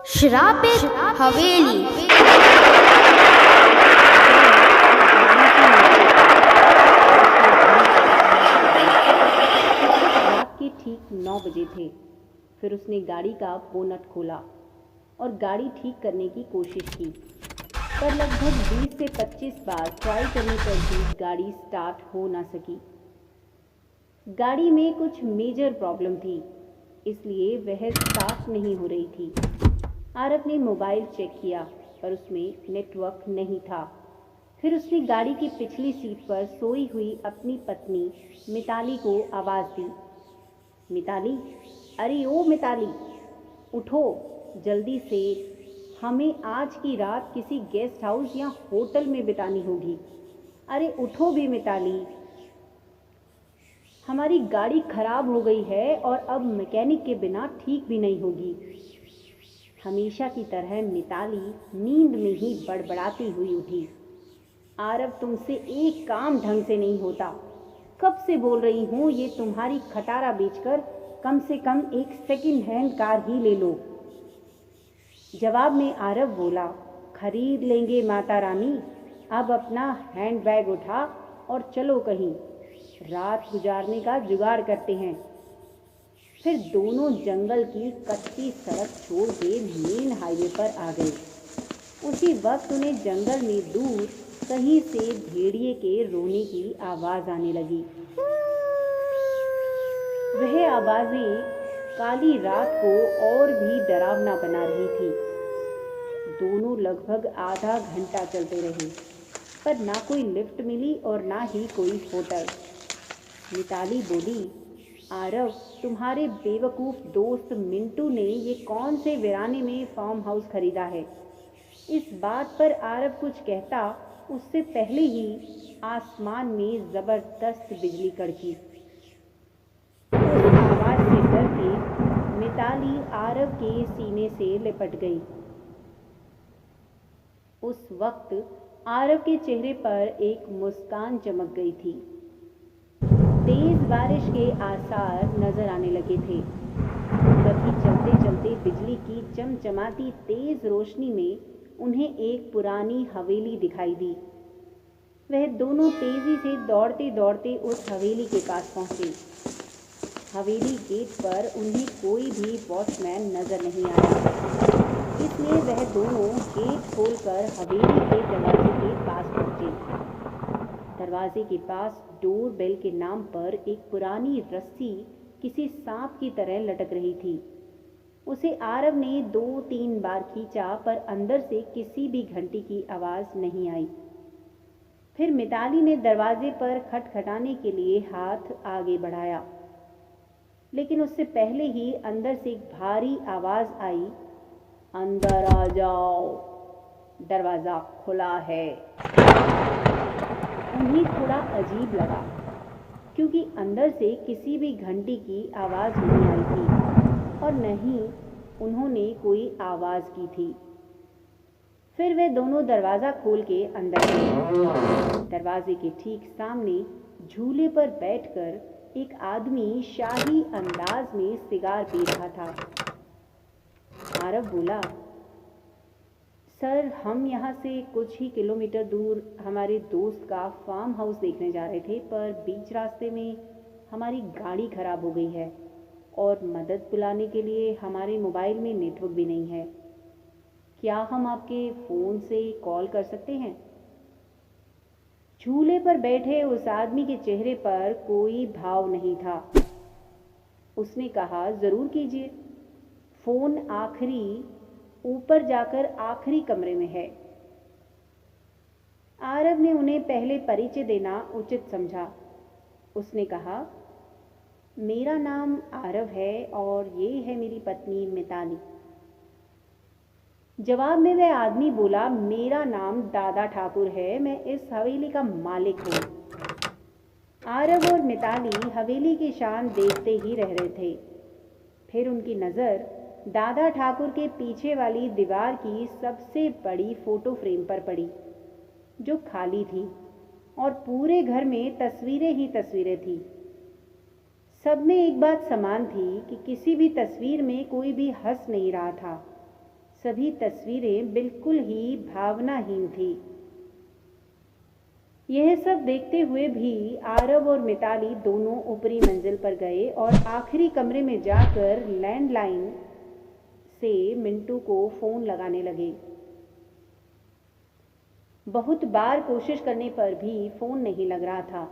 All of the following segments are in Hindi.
श्रापित हवेली। रात के ठीक 9 बजे थे। फिर उसने गाड़ी का बोनट खोला और गाड़ी ठीक करने की कोशिश की, पर लगभग 20 से 25 बार ट्राई करने पर भी गाड़ी स्टार्ट हो ना सकी। गाड़ी में कुछ मेजर प्रॉब्लम थी, इसलिए वह स्टार्ट नहीं हो रही थी। आरव ने मोबाइल चेक किया, पर उसमें नेटवर्क नहीं था। फिर उसने गाड़ी की पिछली सीट पर सोई हुई अपनी पत्नी मिताली को आवाज़ दी। मिताली, अरे ओ मिताली, उठो जल्दी से, हमें आज की रात किसी गेस्ट हाउस या होटल में बितानी होगी। अरे उठो भी मिताली, हमारी गाड़ी खराब हो गई है और अब मैकेनिक के बिना ठीक भी नहीं होगी। हमेशा की तरह मिताली नींद में ही बड़बड़ाती हुई उठी। आरव, तुमसे एक काम ढंग से नहीं होता। कब से बोल रही हूँ ये तुम्हारी खटारा बेचकर कम से कम एक सेकंड हैंड कार ही ले लो। जवाब में आरव बोला, खरीद लेंगे माता रानी, अब अपना हैंड बैग उठा और चलो कहीं रात गुजारने का जुगाड़ करते हैं। फिर दोनों जंगल की कच्ची सड़क छोड़ के मेन हाईवे पर आ गए। उसी वक्त उन्हें जंगल में दूर कहीं से भेड़िए के रोने की आवाज़ आने लगी। वह आवाज़ें काली रात को और भी डरावना बना रही थी। दोनों लगभग आधा घंटा चलते रहे, पर ना कोई लिफ्ट मिली और ना ही कोई होटल। मिताली बोली, आरव, तुम्हारे बेवकूफ़ दोस्त मिंटू ने ये कौन से वीराने में फार्म हाउस खरीदा है। इस बात पर आरव कुछ कहता उससे पहले ही आसमान में ज़बरदस्त बिजली कड़की। उस आवाज़ से डर के मिताली आरव के सीने से लिपट गई। उस वक्त आरव के चेहरे पर एक मुस्कान चमक गई थी। तेज बारिश के आसार नजर आने लगे थे। तभी चलते चलते बिजली की चमचमाती तेज रोशनी में उन्हें एक पुरानी हवेली दिखाई दी। वह दोनों तेजी से दौड़ते दौड़ते उस हवेली के पास पहुंचे। हवेली गेट पर उन्हें कोई भी वॉचमैन नजर नहीं आया, इसलिए वह दोनों गेट खोलकर हवेली के दरवाजे के पास पहुंचे। दरवाजे के पास डोर बेल के नाम पर एक पुरानी रस्सी किसी सांप की तरह लटक रही थी। उसे आरव ने 2-3 बार खींचा, पर अंदर से किसी भी घंटी की आवाज़ नहीं आई। फिर मिताली ने दरवाजे पर खटखटाने के लिए हाथ आगे बढ़ाया, लेकिन उससे पहले ही अंदर से एक भारी आवाज़ आई, अंदर आ जाओ, दरवाज़ा खुला है। उन्हें थोड़ा अजीब लगा, क्योंकि अंदर से किसी भी घंटी की आवाज़ नहीं आई थी और न ही उन्होंने कोई आवाज़ की थी। फिर वे दोनों दरवाज़ा खोल के अंदर गए। दरवाजे के ठीक सामने झूले पर बैठकर एक आदमी शाही अंदाज में सिगार पी रहा था। आरव बोला, सर, हम यहाँ से कुछ ही किलोमीटर दूर हमारे दोस्त का फार्म हाउस देखने जा रहे थे, पर बीच रास्ते में हमारी गाड़ी खराब हो गई है और मदद बुलाने के लिए हमारे मोबाइल में नेटवर्क भी नहीं है। क्या हम आपके फ़ोन से कॉल कर सकते हैं? झूले पर बैठे उस आदमी के चेहरे पर कोई भाव नहीं था। उसने कहा, ज़रूर कीजिए, फ़ोन आखिरी ऊपर जाकर आखिरी कमरे में है। आरव ने उन्हें पहले परिचय देना उचित समझा। उसने कहा, मेरा नाम आरव है और ये है मेरी पत्नी मिताली। जवाब में वह आदमी बोला, मेरा नाम दादा ठाकुर है, मैं इस हवेली का मालिक हूँ। आरव और मिताली हवेली की शान देखते ही रह रहे थे। फिर उनकी नज़र दादा ठाकुर के पीछे वाली दीवार की सबसे बड़ी फ़ोटो फ्रेम पर पड़ी, जो खाली थी और पूरे घर में तस्वीरें ही तस्वीरें थी। सब में एक बात समान थी कि किसी भी तस्वीर में कोई भी हंस नहीं रहा था, सभी तस्वीरें बिल्कुल ही भावनाहीन थी। यह सब देखते हुए भी आरव और मिताली दोनों ऊपरी मंजिल पर गए और आखिरी कमरे में जाकर लैंडलाइन से मिंटू को फोन लगाने लगे। बहुत बार कोशिश करने पर भी फोन नहीं लग रहा था।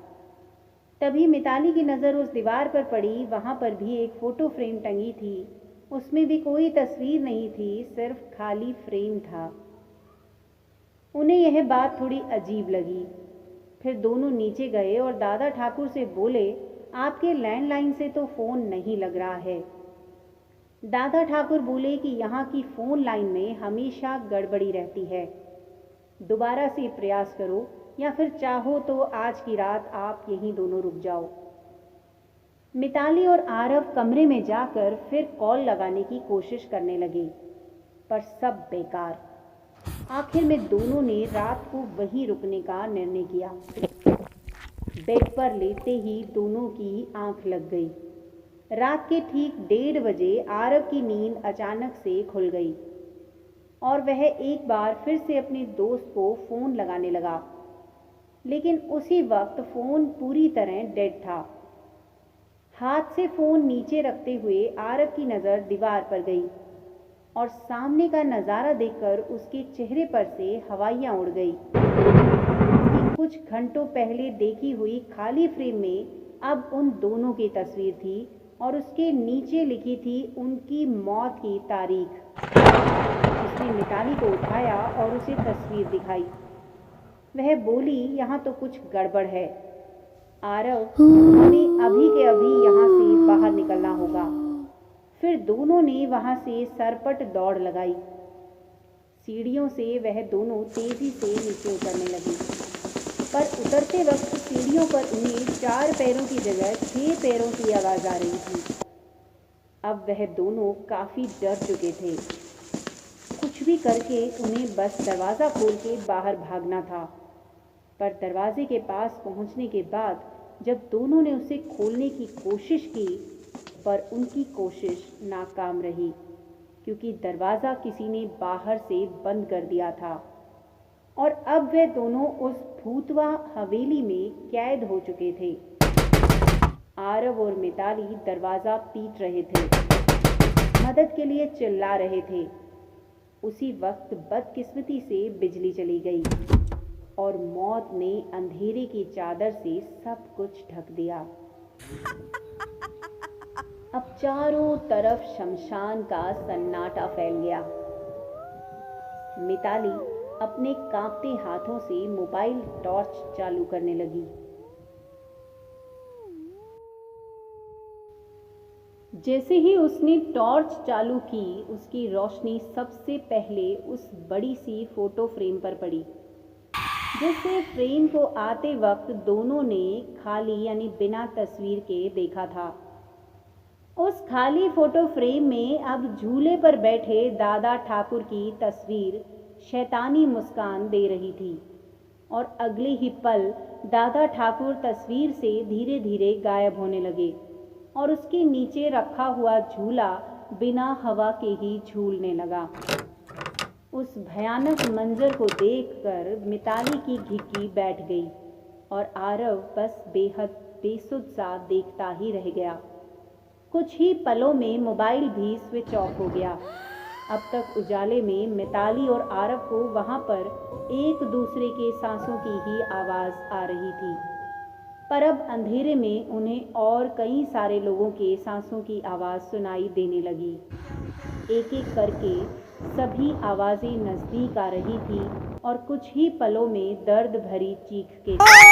तभी मिताली की नज़र उस दीवार पर पड़ी। वहां पर भी एक फोटो फ्रेम टंगी थी। उसमें भी कोई तस्वीर नहीं थी, सिर्फ खाली फ्रेम था। उन्हें यह बात थोड़ी अजीब लगी। फिर दोनों नीचे गए और दादा ठाकुर से बोले, आपके लैंडलाइन से तो फ़ोन नहीं लग रहा है। दादा ठाकुर बोले कि यहाँ की फ़ोन लाइन में हमेशा गड़बड़ी रहती है, दोबारा से प्रयास करो या फिर चाहो तो आज की रात आप यहीं दोनों रुक जाओ। मिताली और आरव कमरे में जाकर फिर कॉल लगाने की कोशिश करने लगे, पर सब बेकार। आखिर में दोनों ने रात को वहीं रुकने का निर्णय किया। बेड पर लेटते ही दोनों की आंख लग गई। रात के ठीक 1:30 बजे आरव की नींद अचानक से खुल गई और वह एक बार फिर से अपने दोस्त को फ़ोन लगाने लगा, लेकिन उसी वक्त फ़ोन पूरी तरह डेड था। हाथ से फ़ोन नीचे रखते हुए आरव की नज़र दीवार पर गई और सामने का नज़ारा देखकर उसके चेहरे पर से हवाइयाँ उड़ गई। उसकी कुछ घंटों पहले देखी हुई खाली फ्रेम में अब उन दोनों की तस्वीर थी और उसके नीचे लिखी थी उनकी मौत की तारीख। उसने मिताली को उठाया और उसे तस्वीर दिखाई। वह बोली, यहाँ तो कुछ गड़बड़ है आरव, हमें अभी के अभी यहाँ से बाहर निकलना होगा। फिर दोनों ने वहां से सरपट दौड़ लगाई। सीढ़ियों से वह दोनों तेजी से नीचे उतरने लगे, पर उतरते वक्त सीढ़ियों पर उन्हें 4 पैरों की जगह 6 पैरों की आवाज़ आ रही थी। अब वह दोनों काफ़ी डर चुके थे। कुछ भी करके उन्हें बस दरवाज़ा खोल के बाहर भागना था। पर दरवाजे के पास पहुंचने के बाद जब दोनों ने उसे खोलने की कोशिश की, पर उनकी कोशिश नाकाम रही, क्योंकि दरवाज़ा किसी ने बाहर से बंद कर दिया था और अब वे दोनों उस भूतवा हवेली में कैद हो चुके थे। आरव और मिताली दरवाज़ा पीट रहे थे, मदद के लिए चिल्ला रहे थे। उसी वक्त बदकिस्मती से बिजली चली गई और मौत ने अंधेरे की चादर से सब कुछ ढक दिया। अब चारों तरफ शमशान का सन्नाटा फैल गया। मिताली अपने कांपते हाथों से मोबाइल टॉर्च चालू करने लगी। जैसे ही उसने टॉर्च चालू की, उसकी रोशनी सबसे पहले उस बड़ी सी फोटो फ्रेम पर पड़ी, जिससे फ्रेम को आते वक्त दोनों ने खाली यानी बिना तस्वीर के देखा था। उस खाली फोटो फ्रेम में अब झूले पर बैठे दादा ठाकुर की तस्वीर शैतानी मुस्कान दे रही थी और अगले ही पल दादा ठाकुर तस्वीर से धीरे धीरे गायब होने लगे और उसके नीचे रखा हुआ झूला बिना हवा के ही झूलने लगा। उस भयानक मंजर को देखकर मिताली की घिघी बैठ गई और आरव बस बेहद बेसुध सा देखता ही रह गया। कुछ ही पलों में मोबाइल भी स्विच ऑफ हो गया। अब तक उजाले में मिताली और आरव को वहां पर एक दूसरे के सांसों की ही आवाज़ आ रही थी, पर अब अंधेरे में उन्हें और कई सारे लोगों के सांसों की आवाज़ सुनाई देने लगी। एक एक करके सभी आवाज़ें नज़दीक आ रही थी और कुछ ही पलों में दर्द भरी चीख के साथ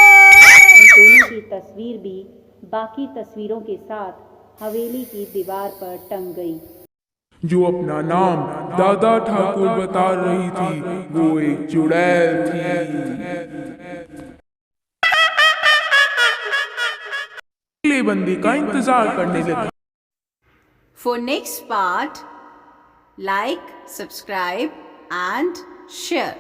दोनों की तस्वीर भी बाकी तस्वीरों के साथ हवेली की दीवार पर टंग गई। जो अपना नाम दादा ठाकुर बता रही थी, वो एक चुड़ैल थी। बंदी का इंतजार करने लगी। For next part, like, subscribe and share.